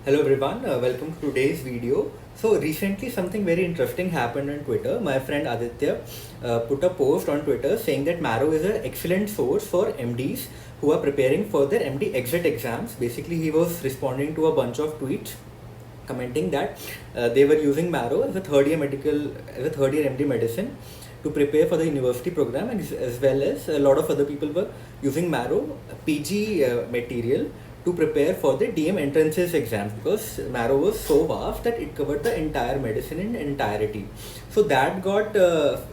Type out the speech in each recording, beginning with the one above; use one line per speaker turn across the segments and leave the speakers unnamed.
Hello everyone, welcome to today's video. So recently something very interesting happened on Twitter. My friend Aditya put a post on Twitter saying that Marrow is an excellent source for MDs who are preparing for their MD exit exams. Basically he was responding to a bunch of tweets commenting that they were using Marrow as a third year MD medicine to prepare for the university program, and as well as a lot of other people were using Marrow PG material to prepare for the DM entrances exams, because Marrow was so vast that it covered the entire medicine in entirety. So that got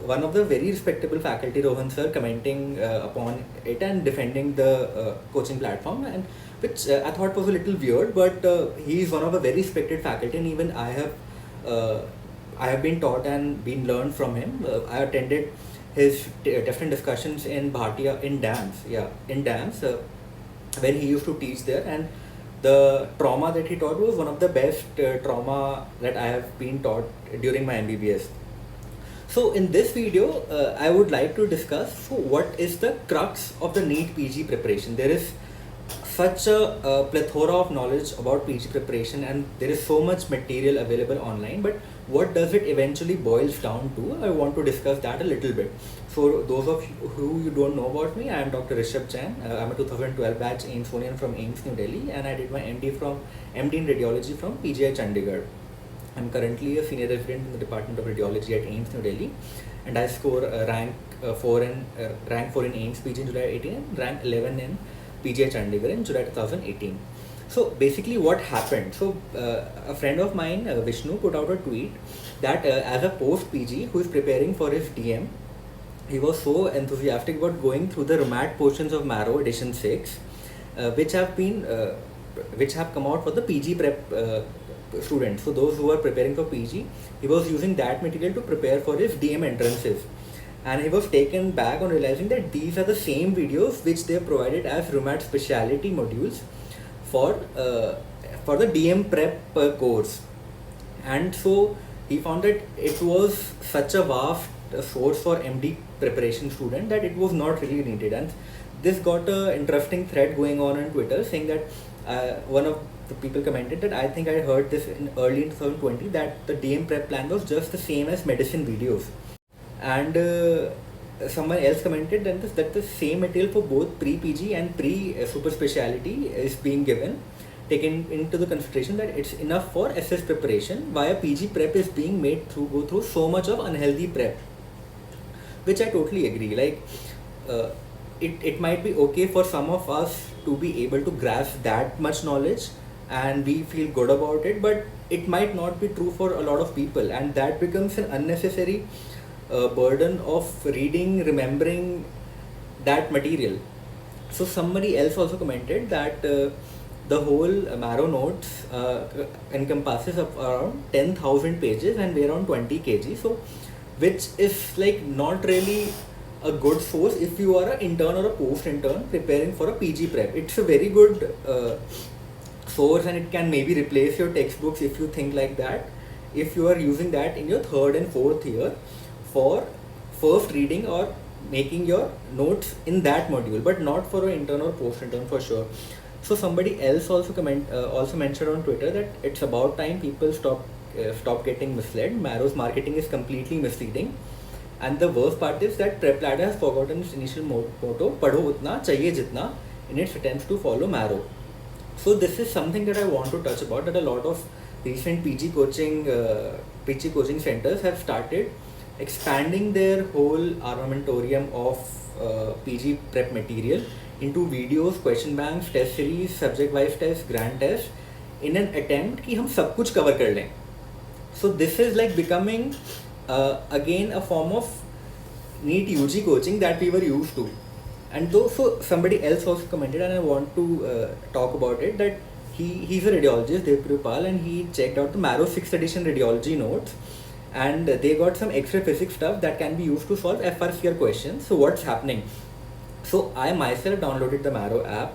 one of the very respectable faculty, Rohan sir, commenting upon it and defending the coaching platform, and which I thought was a little weird, but he is one of a very respected faculty, and even I have been taught and been learned from him. I attended his different discussions in Bhatia in dams, when he used to teach there, and the trauma that he taught was one of the best trauma that I have been taught during my MBBS. So in this video, I would like to discuss what is the crux of the NEET PG preparation. There is such a plethora of knowledge about PG preparation, and there is so much material available online, but what does it eventually boils down to? I want to discuss that a little bit. So those of you who don't know about me, I am Dr. Rishabh Jain. I'm a 2012 batch AIMSonian from AIMS New Delhi, and I did my MD in radiology from PGI Chandigarh. I'm currently a senior resident in the Department of Radiology at AIMS New Delhi, and I score rank 4 in AIMS PG in July 18 and rank 11 in PGI Chandigarh in July 2018. So basically what happened, a friend of mine, Vishnu, put out a tweet that as a post PG who is preparing for his DM, he was so enthusiastic about going through the RMAT portions of Marrow edition 6, which have come out for the PG prep students. So those who are preparing for PG, he was using that material to prepare for his DM entrances. And he was taken back on realizing that these are the same videos which they provided as RMAT specialty modules for the DM prep course. And so he found that it was such a vast source for MD preparation student that it was not really needed. And this got an interesting thread going on Twitter, saying that one of the people commented that I think I heard this early in 2020 that the DM prep plan was just the same as medicine videos. And someone else commented that the same material for both pre-PG and pre-super speciality is being given, taken into the consideration that it's enough for SS preparation, while PG prep is being made go through so much of unhealthy prep, which I totally agree. Like it might be okay for some of us to be able to grasp that much knowledge and we feel good about it, but it might not be true for a lot of people, and that becomes an unnecessary burden of reading, remembering that material. So somebody else also commented that the whole Marrow notes encompasses of around 10,000 pages and weigh around 20 kg. So which is like not really a good source if you are an intern or a post intern preparing for a PG prep. It's a very good source, and it can maybe replace your textbooks if you think like that, if you are using that in your third and fourth year for first reading or making your notes in that module, but not for an intern or post intern for sure. So somebody else also mentioned on Twitter that it's about time people stop getting misled. Marrow's marketing is completely misleading, and the worst part is that Prep Ladder has forgotten its initial motto, "Padho utna, chahiye jitna," in its attempts to follow Marrow. So this is something that I want to touch about, that a lot of recent PG coaching centers have started expanding their whole armamentarium of PG prep material into videos, question banks, test series, subject-wise tests, grand tests, in an attempt कि हम सब कुछ cover कर लें. So this is like becoming again a form of NEET UG coaching that we were used to. And so somebody else also commented, and I want to talk about it, that he's a radiologist, Dev Prupal, and he checked out the Marrow 6th edition radiology notes, and they got some X-ray physics stuff that can be used to solve FRCR questions. So what's happening? So I myself downloaded the Marrow app.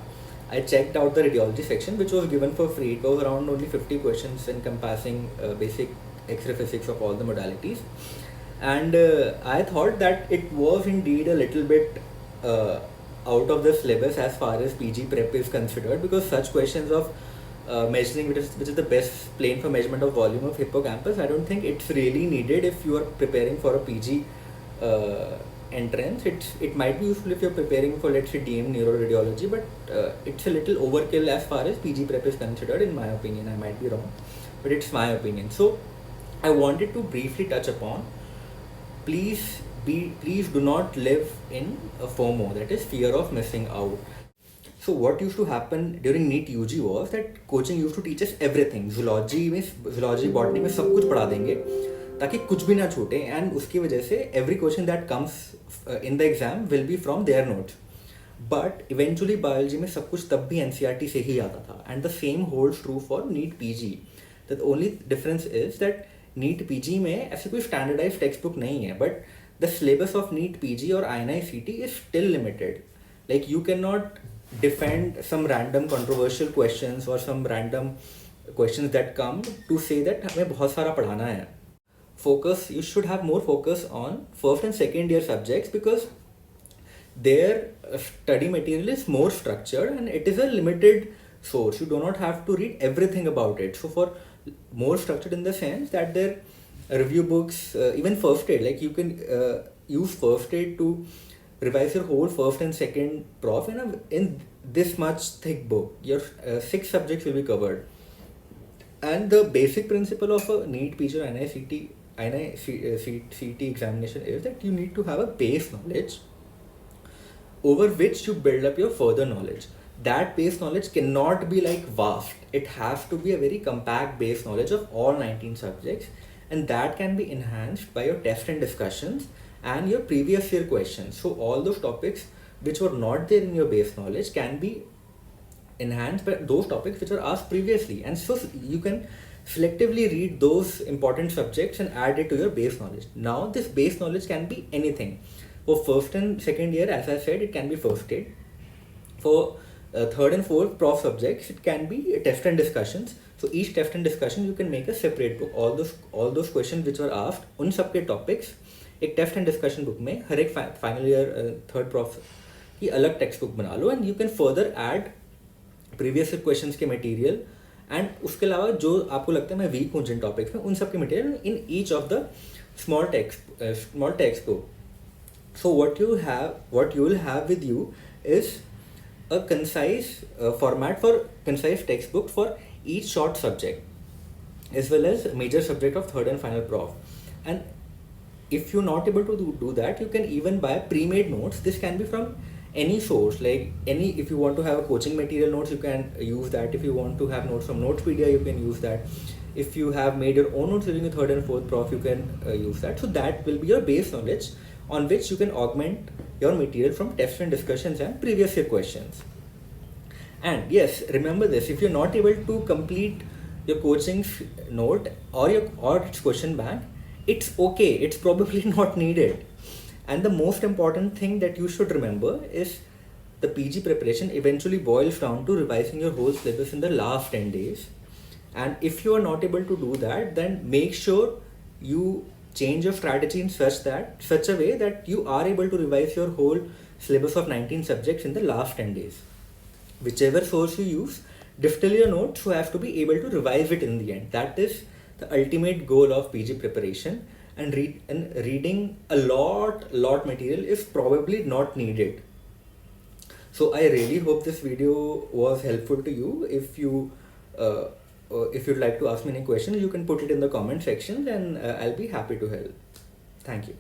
I checked out the radiology section, which was given for free. It was around only 50 questions encompassing basic X-ray physics of all the modalities. And I thought that it was indeed a little bit out of the syllabus as far as PG prep is considered, because such questions of measuring which is the best plane for measurement of volume of hippocampus. I don't think it's really needed if you are preparing for a PG entrance. It might be useful if you're preparing for, let's say, DM neuroradiology, but it's a little overkill as far as PG prep is considered, in my opinion. I might be wrong, but it's my opinion. So I wanted to briefly touch upon, please do not live in a FOMO, that is fear of missing out. So what used to happen during NEET UG was that coaching used to teach us everything. Zoology, botany में सब कुछ पढ़ा देंगे ताकि कुछ भी ना छूटे, एंड उसकी वजह से every question that comes in the exam will be from their notes. But eventually biology में सब कुछ तब भी NCERT से ही आता था, and the same holds true for NEET PG. The only difference is that NEET PG में ऐसी कोई standardized textbook नहीं है, but the syllabus of NEET PG or INI-CT is still limited. Like you cannot defend some random controversial questions or some random questions that come to say that हमें बहुत सारा पढ़ाना है. You should have more focus on first and second year subjects, because their study material is more structured and it is a limited source. You do not have to read everything about it. So for more structured in the sense that their review books, even first aid, like you can use first aid to revise your whole first and second prof in this much thick book. Your 6 subjects will be covered. And the basic principle of a NEET PG or NICT examination is that you need to have a base knowledge over which you build up your further knowledge. That base knowledge cannot be like vast. It has to be a very compact base knowledge of all 19 subjects, and that can be enhanced by your test and discussions and your previous year questions. So all those topics which were not there in your base knowledge can be enhanced by those topics which were asked previously, and so you can selectively read those important subjects and add it to your base knowledge. Now this base knowledge can be anything. For first and second year, as I said, it can be first aid. For third and fourth prof subjects, it can be test and discussions. So each test and discussion you can make a separate book. All those questions which were asked उन सब के topics एक test and discussion book में हर एक final year third prof की अलग text book बना लो, and you can further add previous questions के मटेरियल, एंड उसके अलावा जो आपको लगता है मैं वीक हूँ जिन टॉपिक्स में, उन सब के material in each of the small text book. So what you will have with you is a concise format for concise textbook for each short subject as well as major subject of third and final prof. And if you're not able to do that, you can even buy pre-made notes. This can be from any source, like if you want to have a coaching material notes, you can use that. If you want to have notes from Notepedia, you can use that. If you have made your own notes during the third and fourth prof, you can use that. So that will be your base knowledge on which you can augment your material from tests and discussions and previous year questions. And yes, remember this, if you're not able to complete your coaching note or its question bank, it's okay, it's probably not needed. And the most important thing that you should remember is the PG preparation eventually boils down to revising your whole syllabus in the last 10 days. And if you are not able to do that, then make sure you change your strategy in such a way that you are able to revise your whole syllabus of 19 subjects in the last 10 days. Whichever source you use, distill your notes, you have to be able to revise it in the end. That is the ultimate goal of PG preparation, and reading a lot material is probably not needed. So I really hope this video was helpful to you. If you'd like to ask me any questions, you can put it in the comment section, and I'll be happy to help. Thank you.